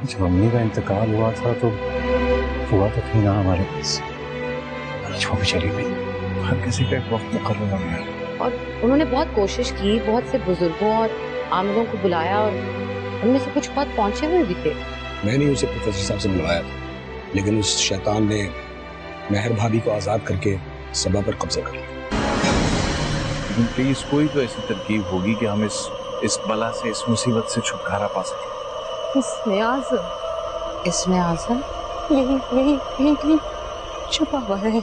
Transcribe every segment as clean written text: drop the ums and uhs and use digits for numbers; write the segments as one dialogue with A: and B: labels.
A: जब अम्मी का इंतकाल हुआ था तो हुआ तो थी ना हमारे पास, छोड़ चली गई। हर किसी का एक वक्त मुकर्रर हो गया।
B: और उन्होंने बहुत कोशिश की, बहुत से बुजुर्गों और आमिलों को बुलाया और उनमें से कुछ बहुत पहुंचे हुए भी थे।
C: मैंने उसे प्रोफेसर साहब से मिलवाया था, लेकिन उस शैतान ने मेहर भाभी को आजाद करके सबा पर कब्जा कर लिया।
D: लेकिन प्लीज कोई तो ऐसी तरकीब होगी कि हम इस बला से, इस मुसीबत से छुटकारा पा सकें।
B: इसमें आजम यही कहीं छुपा हुआ है।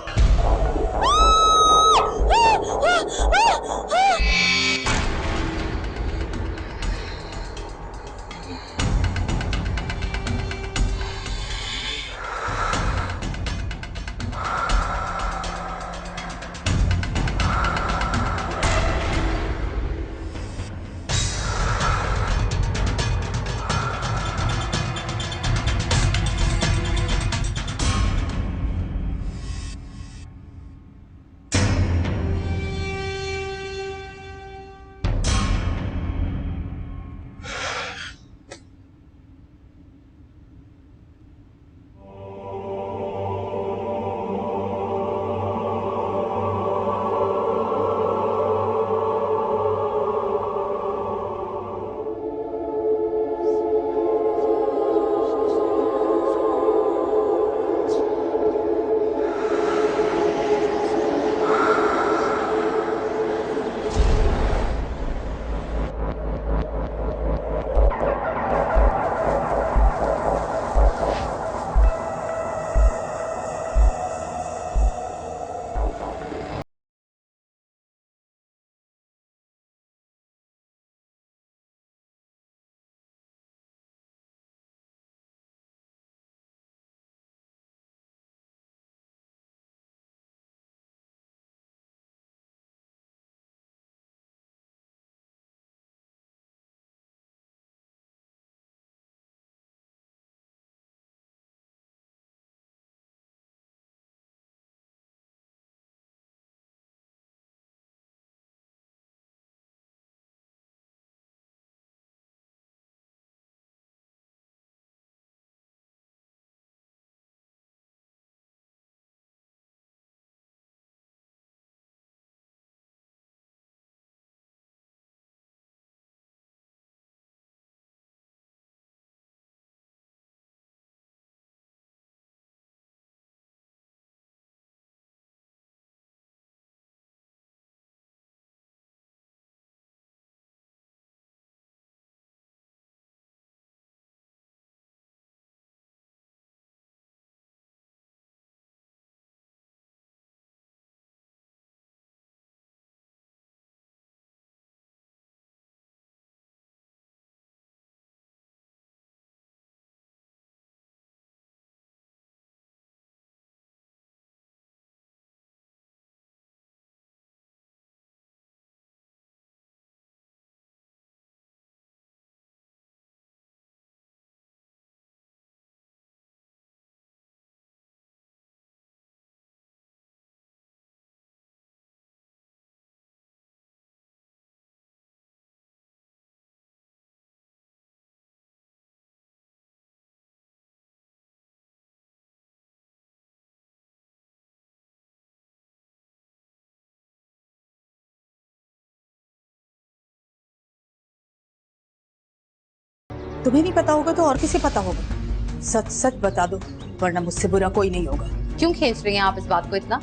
E: तुम्हें नहीं पता होगा तो और किसे पता होगा? सच सच बता दो, वरना मुझसे बुरा कोई नहीं होगा।
B: क्यों खींच रही हैं आप इस बात को इतना?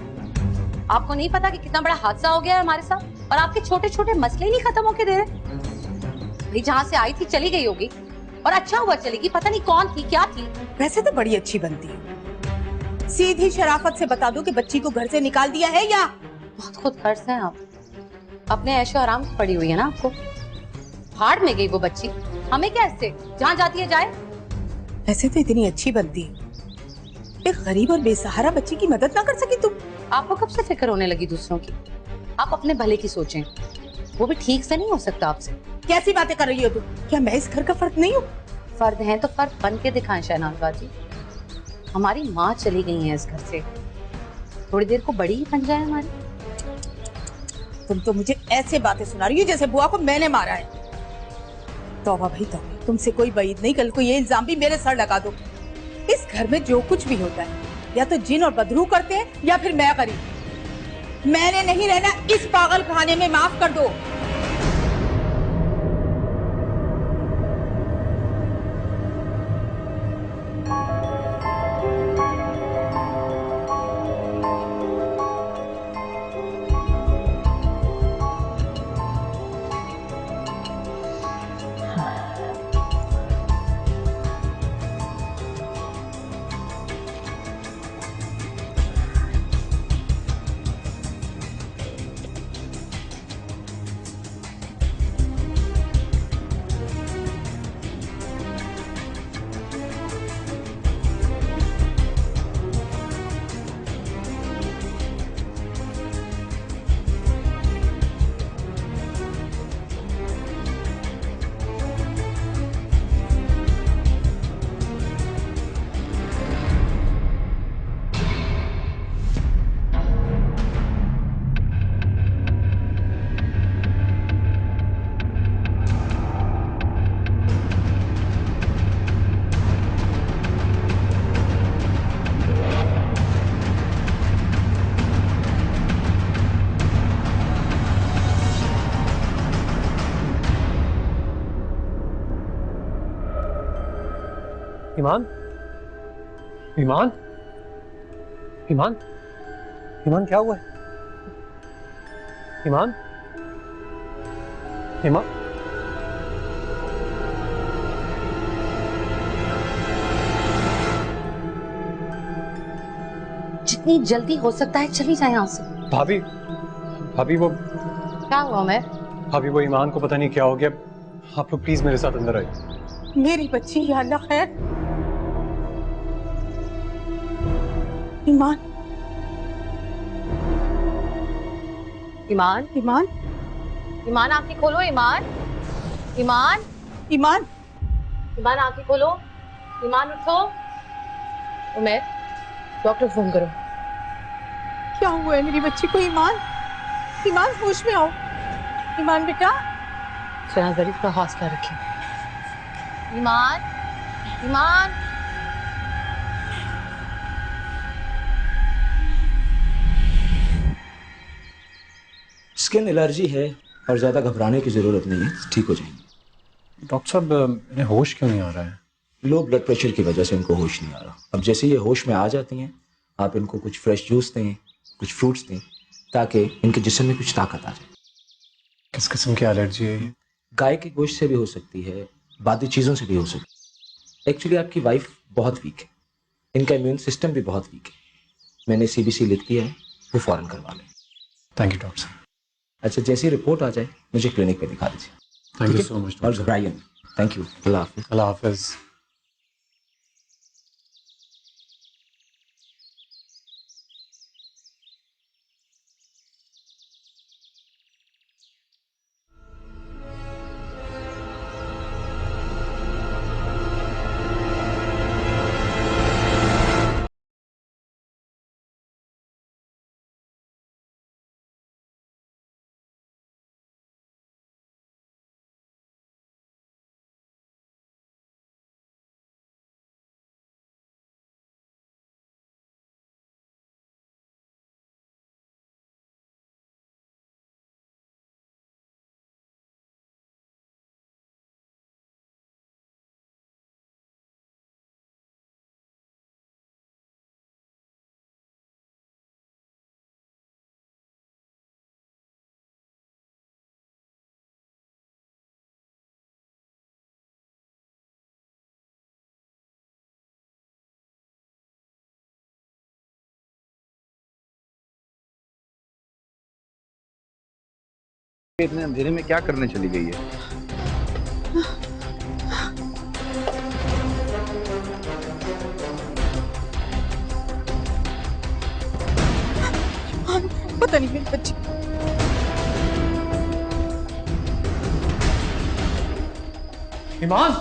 B: आपको नहीं पता कि कितना बड़ा हादसा हो गया है हमारे साथ और आपके छोटे छोटे मसले ही नहीं खत्म होके दे रहे? भाई जहाँ से आई थी चली गई होगी और अच्छा हुआ चलेगी, पता नहीं कौन थी क्या थी।
E: वैसे तो बड़ी अच्छी बनती है, सीधी शराफत से बता दो कि बच्ची को घर से निकाल दिया है या?
B: बहुत खुद गर्ज हैं आप, अपने ऐशो आराम से पड़ी हुई है ना आपको। भाड़ में गई वो बच्ची, हमें क्या इससे, जहाँ जाती है जाए।
E: ऐसे तो इतनी अच्छी बनती है, एक गरीब और बेसहारा बच्ची की मदद ना कर सकी तुम?
B: आपको कब से फिक्र होने लगी दूसरों की? आप अपने भले की सोचें, वो भी ठीक से नहीं हो सकता आपसे।
E: कैसी बातें कर रही हो तुम? क्या मैं इस घर का फर्द नहीं हूँ?
B: फर्द हैं तो फर्द बन के दिखाएं शहनाज बाजी। हमारी माँ चली गई है इस घर से, थोड़ी देर को बड़ी ही बन जाए हमारी।
E: तुम तो मुझे ऐसे बातें सुना रही हो जैसे बुआ को मैंने मारा है। तौबा भाई तौबा, तुमसे कोई वईद नहीं, कल को ये इल्जाम भी मेरे सर लगा दो। इस घर में जो कुछ भी होता है या तो जिन और बदरू करते हैं या फिर मैं करी। मैंने नहीं रहना इस पागल खाने में, माफ कर दो।
F: ईमान, ईमान, ईमान, ईमान क्या हुआ है? ईमान, ईमान,
B: जितनी जल्दी हो सकता है चली जाए यहाँ से।
F: भाभी, भाभी वो
B: क्या हुआ मैं?
F: भाभी वो ईमान को पता नहीं क्या हो गया। आप लोग प्लीज मेरे साथ अंदर आइए।
E: मेरी बच्ची, या अल्लाह खैर। ईमान,
B: ईमान,
E: ईमान,
B: ईमान आंखें खोलो। ईमान, ईमान,
E: ईमान,
B: ईमान आंखें खोलो। ईमान उठो। उमर, डॉक्टर फोन करो।
E: क्या हुआ है मेरी बच्ची को? ईमान, ईमान होश में आओ। ईमान बेटा,
B: शहनाज बड़ी थोड़ा हौसला रखिए। ईमान, ईमान,
G: स्किन एलर्जी है और ज्यादा घबराने की जरूरत नहीं है, ठीक हो जाएंगे।
A: डॉक्टर साहब, इन्हें होश क्यों नहीं आ रहा है?
G: लो ब्लड प्रेशर की वजह से इनको होश नहीं आ रहा। अब जैसे ये होश में आ जाती हैं, आप इनको कुछ फ्रेश जूस दें, कुछ फ्रूट्स दें, ताकि इनके जिस्म में कुछ ताकत आ जाए।
A: किस किस्म की एलर्जी है ये?
G: गाय के गोश्त से भी हो सकती है, बादी चीज़ों से भी हो सकती है। एक्चुअली आपकी वाइफ बहुत वीक है, इनका इम्यून सिस्टम भी बहुत वीक है। मैंने CBC लिख दिया है, वो फौरन करवा लें।
A: थैंक यू डॉक्टर साहब।
G: अच्छा, जैसी रिपोर्ट आ जाए मुझे क्लिनिक पे दिखा दीजिए।
A: Thank you so much.
G: और घबराइए नहीं। Thank you. अल्लाह हाफिज।
A: अल्लाह हाफिज।
D: इतने अंधेरे में क्या करने चली गई है?
E: पता नहीं मेरी बच्ची।
F: ईमान,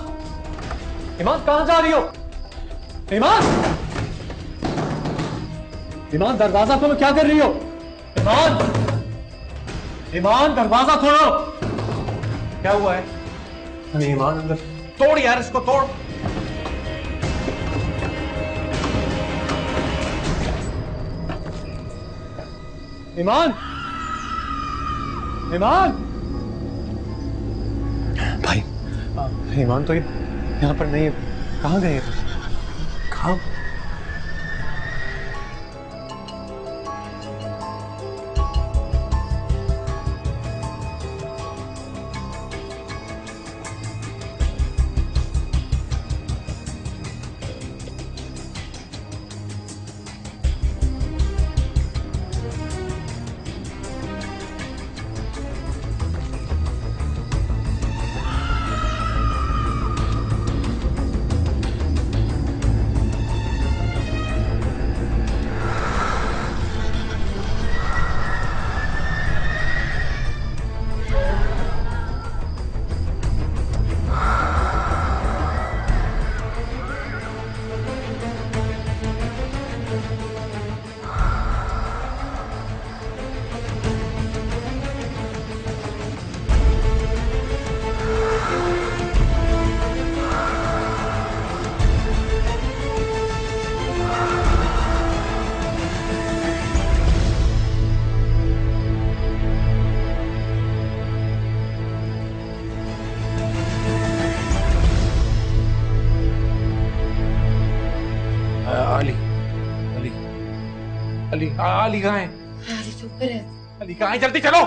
F: ईमान कहाँ जा रही हो? ईमान, ईमान दरवाजा खोलो, क्या कर रही हो? ईमान, ईमान दरवाजा खोलो। क्या हुआ है? नहीं ईमान अंदर
D: तोड़ यार इसको, तोड़।
F: ईमान, ईमान भाई, ईमान तो यहाँ पर नहीं है। कहाँ गए? कहाँ?
D: अली, अली, अली, अली कहाँ है? अली कहाँ है? जल्दी चलो।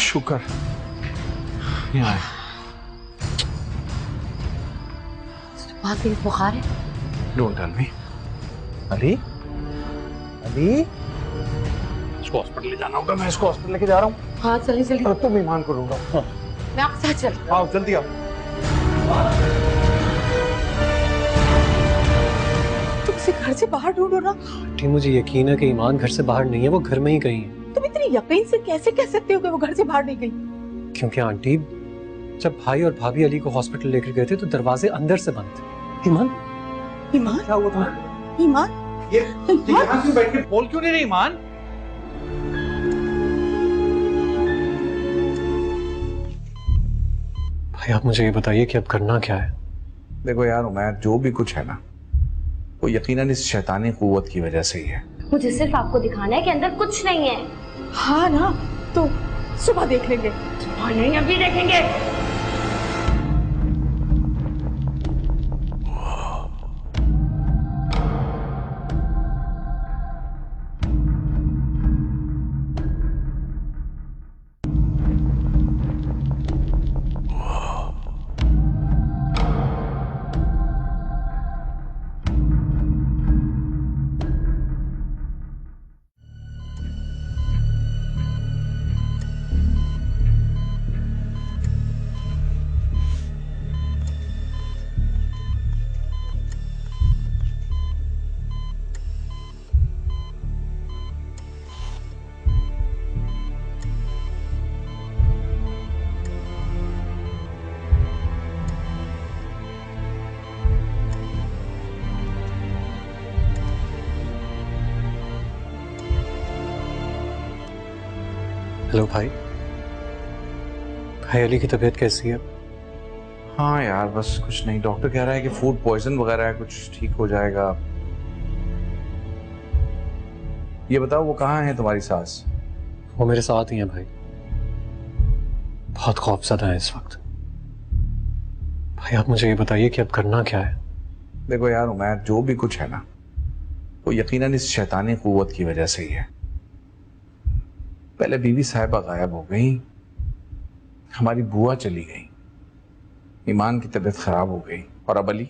D: शुक्र यहाँ है।
B: बहुत तेज बुखार है।
D: Don't tell me.
F: Ali, Ali,
D: इसको हॉस्पिटल ले जाना होगा। मैं इसको हॉस्पिटल लेके जा रहा हूँ।
B: हाँ चलिए चलिए,
F: तुम ईमान को ढूंढो। हाँ।
B: मैं आपके साथ चल।
F: आओ जल्दी आओ।
E: तुम इसे घर से बाहर ढूंढो ना।
F: आंटी, मुझे यकीन है कि ईमान घर से बाहर नहीं है, वो घर में ही कहीं है।
E: तुम इतनी यकीन से कैसे कह सकते हो कि वो घर से बाहर नहीं गई?
F: क्योंकि आंटी, जब भाई और भाभी अली को हॉस्पिटल लेकर गए थे तो दरवाजे अंदर से बंद थे। ईमान,
E: ईमान,
F: क्या हुआ तुम्हें?
E: ईमान,
D: ये यहाँ क्यों बैठ के बोल क्यों नहीं रही ईमान?
F: भाई आप मुझे ये बताइए कि अब करना क्या है?
D: देखो यार उमैर, जो भी कुछ है ना, वो यकीनन इस शैतानी कुव्वत की वजह से ही है।
H: मुझे सिर्फ आपको दिखाना है कि अंदर कुछ नहीं है।
E: हाँ ना, तो सुबह देख लेंगे।
H: और नहीं, अभी देखेंगे।
F: हेलो भाई, भाई अली की तबीयत कैसी है?
D: हाँ यार, बस कुछ नहीं। डॉक्टर कह रहा है कि फूड पॉइजन वगैरह है, कुछ ठीक हो जाएगा। ये बताओ, वो कहाँ है तुम्हारी सास?
F: वो मेरे साथ ही है भाई। बहुत खौफज़दा है इस वक्त। भाई आप मुझे ये बताइए कि अब करना क्या है?
D: देखो यार उमैर, जो भी कुछ है ना, वो यकीनन इस शैतानी कुव्वत की वजह से ही है। पहले बीवी साहिबा गायब हो गई, हमारी बुआ चली गई, ईमान की तबीयत खराब हो गई, और अब अली।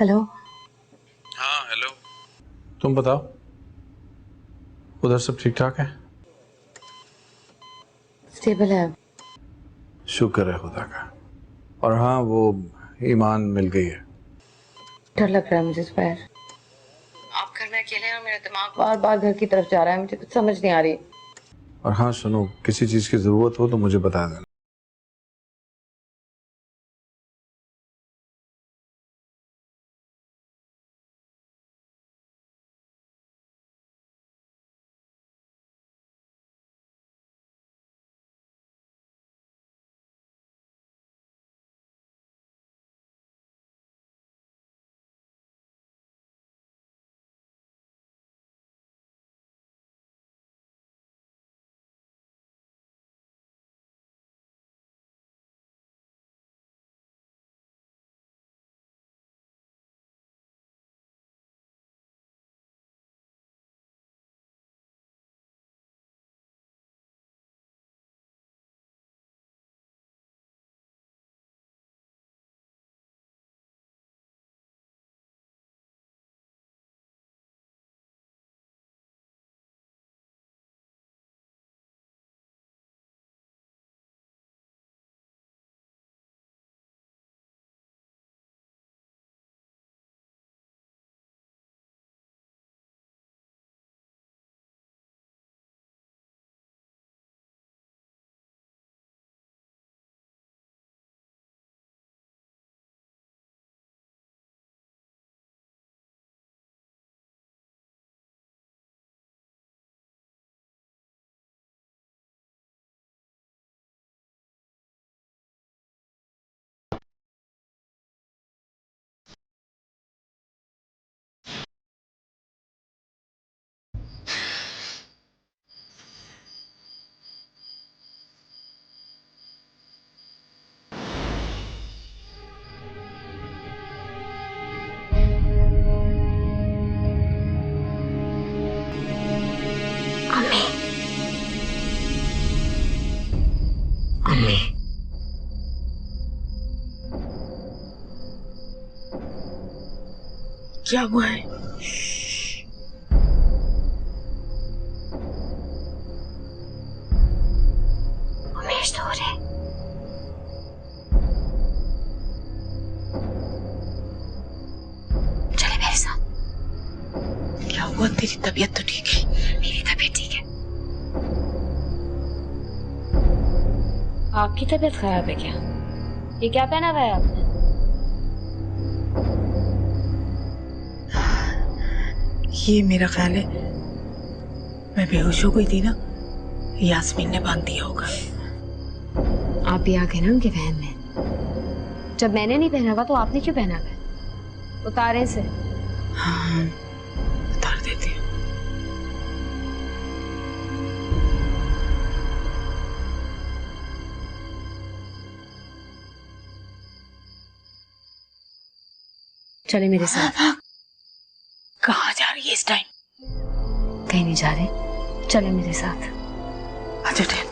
B: हेलो।
D: हाँ हेलो। तुम बताओ, उधर सब ठीक ठाक है?
B: स्टेबल है।
D: शुक्र है खुदा का। और हाँ, वो ईमान मिल गई है।
B: डर लग रहा है मुझे दोपहर। आप घर में अकेले हैं और मेरा दिमाग बार बार घर की तरफ जा रहा है, मुझे कुछ समझ नहीं आ रही।
D: और हाँ सुनो, किसी चीज की जरूरत हो तो मुझे बता देना।
E: क्या हुआ है?
H: उमेश तो रे। चले मेरे साथ।
E: क्या हुआ? तेरी तबीयत तो ठीक है?
H: मेरी तबीयत ठीक है। आपकी तबीयत खराब है क्या? ये क्या पहना हुआ है आपने?
E: ये मेरा ख्याल है मैं बेहोश हो गई थी ना, यास्मीन ने बांध दिया होगा।
H: आप भी आ गए ना उनके वहम में। जब मैंने नहीं पहना हुआ तो आपने क्यों पहना हुआ है? उतारे से।
E: हाँ, उतार देते हैं।
H: चले मेरे साथ।
E: कहाँ जा रही है इस टाइम?
H: कहीं नहीं जा रहे, चले मेरे साथ।
E: अच्छा ठीक।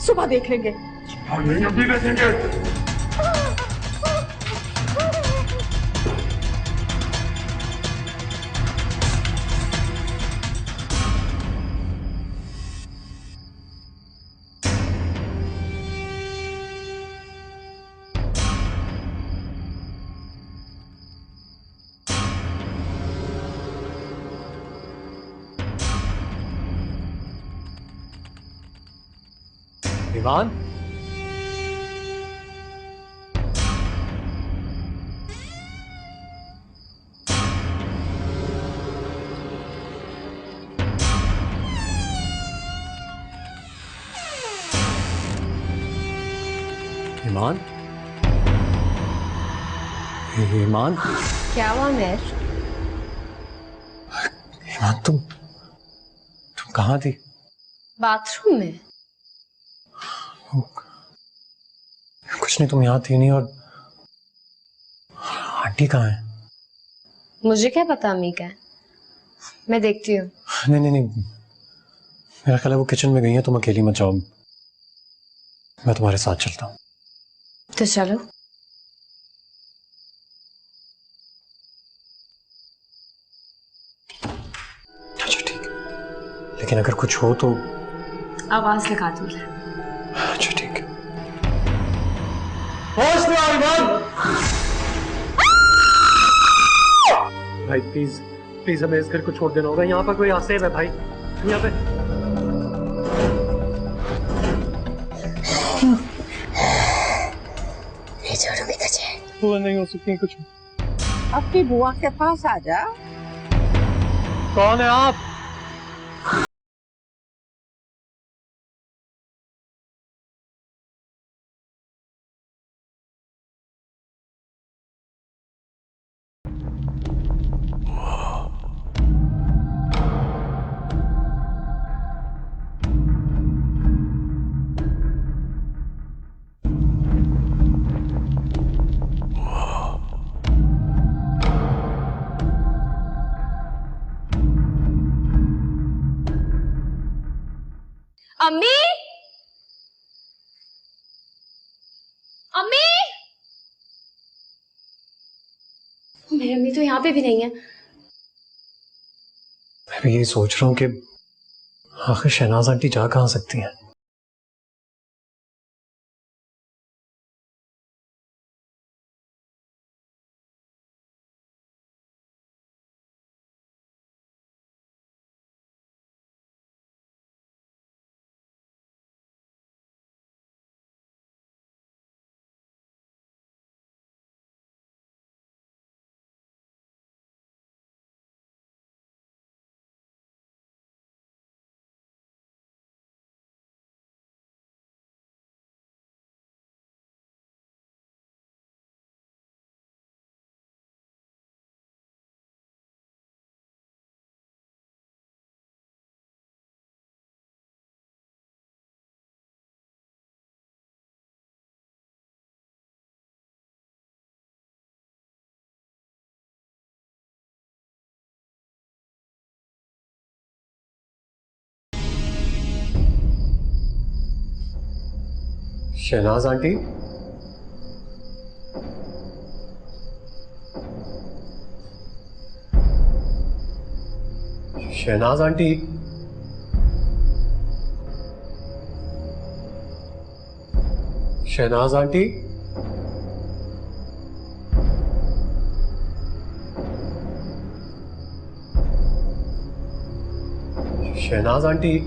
E: सुबह देख लेंगे।
F: ईमान, ईमान, ईमान,
H: क्या हुआ मेर?
F: ईमान, तुम कहाँ थी?
H: बाथरूम में।
F: कुछ नहीं, तुम यहाँ थी नहीं। और आंटी कहाँ है?
H: मुझे क्या पता अम्मी का है, मैं देखती हूँ।
F: नहीं नहीं नहीं, मेरा ख्याल है वो किचन में गई है। तुम अकेली मत जाओ, मैं तुम्हारे साथ चलता हूँ।
H: तो चलो।
F: अच्छा ठीक है, लेकिन अगर कुछ हो तो
H: आवाज लगा दूंगी।
F: अच्छा ठीक है। होश में आओ ईमान। भाई प्लीज प्लीज, हमें इस घर को छोड़ देना होगा। यहाँ पर कोई आसेब है भाई, यहाँ पे।
H: ये छोड़ो भी कचे।
F: वो नहीं हो सकती कुछ।
E: अपनी बुआ के पास आ जा।
F: कौन है आप?
H: अम्मी, अम्मी, मेरी अम्मी तो यहाँ पे भी नहीं है।
F: मैं भी यही सोच रहा हूँ कि आखिर शहनाज आंटी जा कहाँ सकती हैं। Shahnaz aunty, Shahnaz aunty, Shahnaz aunty, Shahnaz aunty.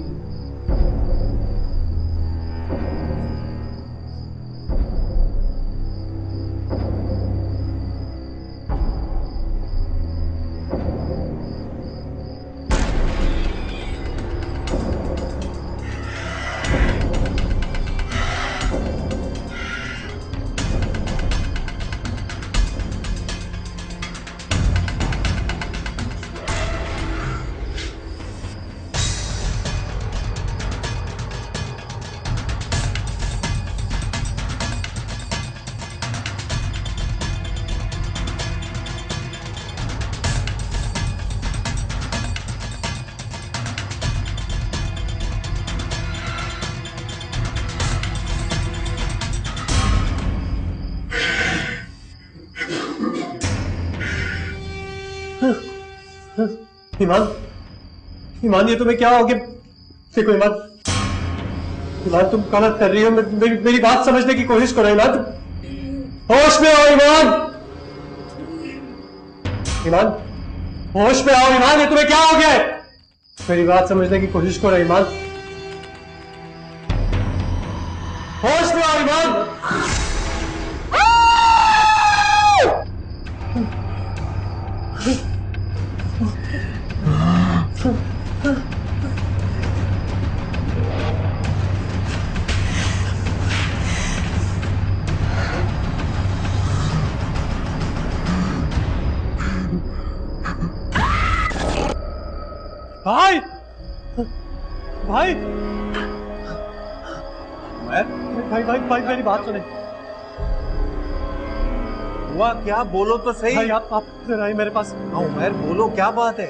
F: Iman, Iman ये तुम्हें क्या हो गया? देखो ईमान, ईमान तुम गलत कर रही हो। मेरी बात समझने की कोशिश करो ईमान। होश में आओ ईमान, ईमान होश में आओ ईमान, ये तुम्हें क्या हो गया है? मेरी बात समझने की कोशिश करो ईमान। होश में आओ ईमान। भाई, भाई, भाई भाई भाई मेरी बात सुने।
I: हुआ क्या? बोलो तो सही।
F: भाई आप जरा आइए मेरे पास।
I: उमर बोलो, क्या बात है?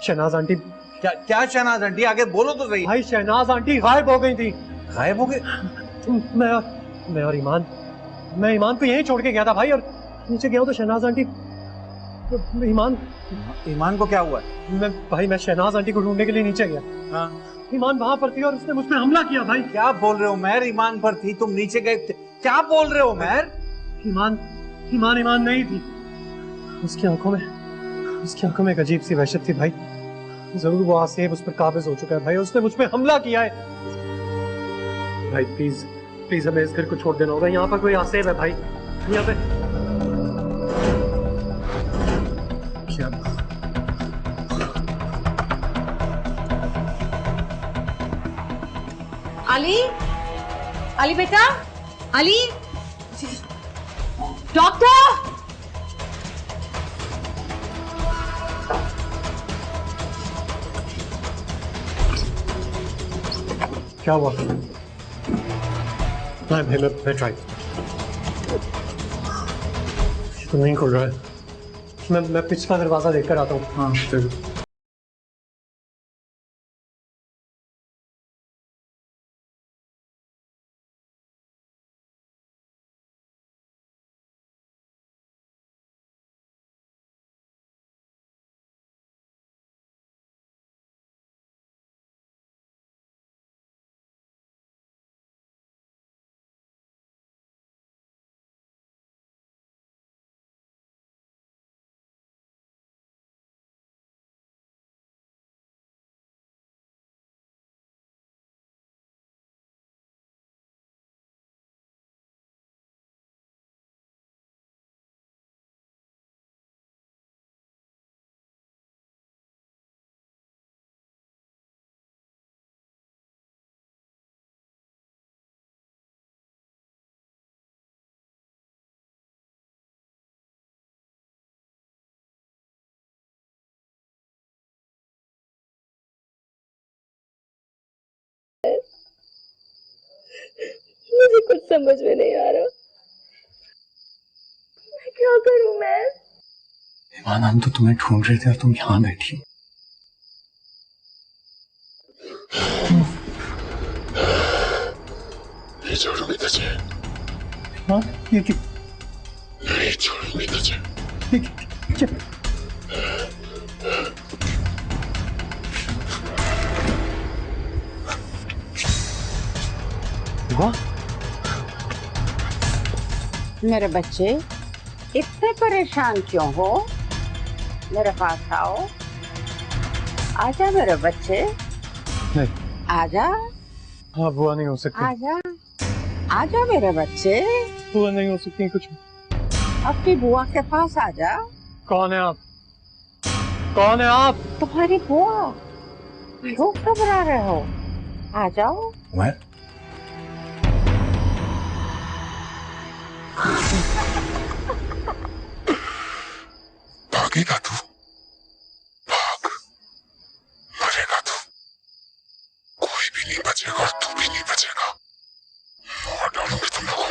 F: शहनाज आंटी।
I: क्या शहनाज आंटी? आगे बोलो तो सही।
F: भाई शहनाज आंटी गायब हो गई थी।
I: गायब हो गए?
F: मैं और ईमान, मैं ईमान को यहीं छोड़ के गया था भाई, और नीचे गया हूं तो शहनाज आंटी,
I: ईमान को क्या हुआ?
F: मैं शहनाज आंटी को ढूंढने के लिए नीचे गया।
I: हाँ।
F: ईमान वहां पर थी और उसने मुझ पे हमला किया भाई।
I: क्या बोल रहे हो उमर? ईमान पर थी, तुम नीचे गए थे? क्या बोल रहे हो उमर?
F: ईमान नहीं थी। उसकी आंखों में एक अजीब सी वहशत थी भाई। जरूर वो आसेब उस पर काबिज हो चुका है भाई, उसने मुझ पे हमला किया है। भाई प्लीज हमें इस घर को छोड़ देना होगा। यहाँ पर कोई आसेब है भाई, यहाँ पे। क्या
B: अली बेटा, अली, डॉक्टर।
F: क्या हुआ? मैं ट्राई तो नहीं खुल रहा है। मैं पिछला दरवाजा देखकर आता हूँ। हाँ जरूर।
J: मुझे कुछ समझ में नहीं आ रहा, मैं क्या करूं? मैं
A: ईमान, हम तो तुम्हें ढूंढ रहे थे और तुम यहाँ बैठी।
K: नहीं छोड़ूंगी तुझे।
F: हाँ ये क्या?
K: नहीं छोड़ूंगी तुझे।
L: मेरे बच्चे इतने परेशान क्यों हो? मेरे पास आओ, आजा मेरे बच्चे।
F: नहीं।
L: आजा।
F: हाँ बुआ नहीं हो सकती।
L: आजा आजा मेरे बच्चे।
F: बुआ नहीं हो सकती कुछ।
L: अपनी बुआ के पास आजा।
F: कौन है आप? कौन है आप?
L: तुम्हारी बुआ। क्यों घबरा रहे हो? आ जाओ।
C: उमर,
K: भागेगा तू? भाग, मरेगा तू। कोई भी नहीं बचेगा और तू भी नहीं बचेगा। मार डालूंगी तुम लोग।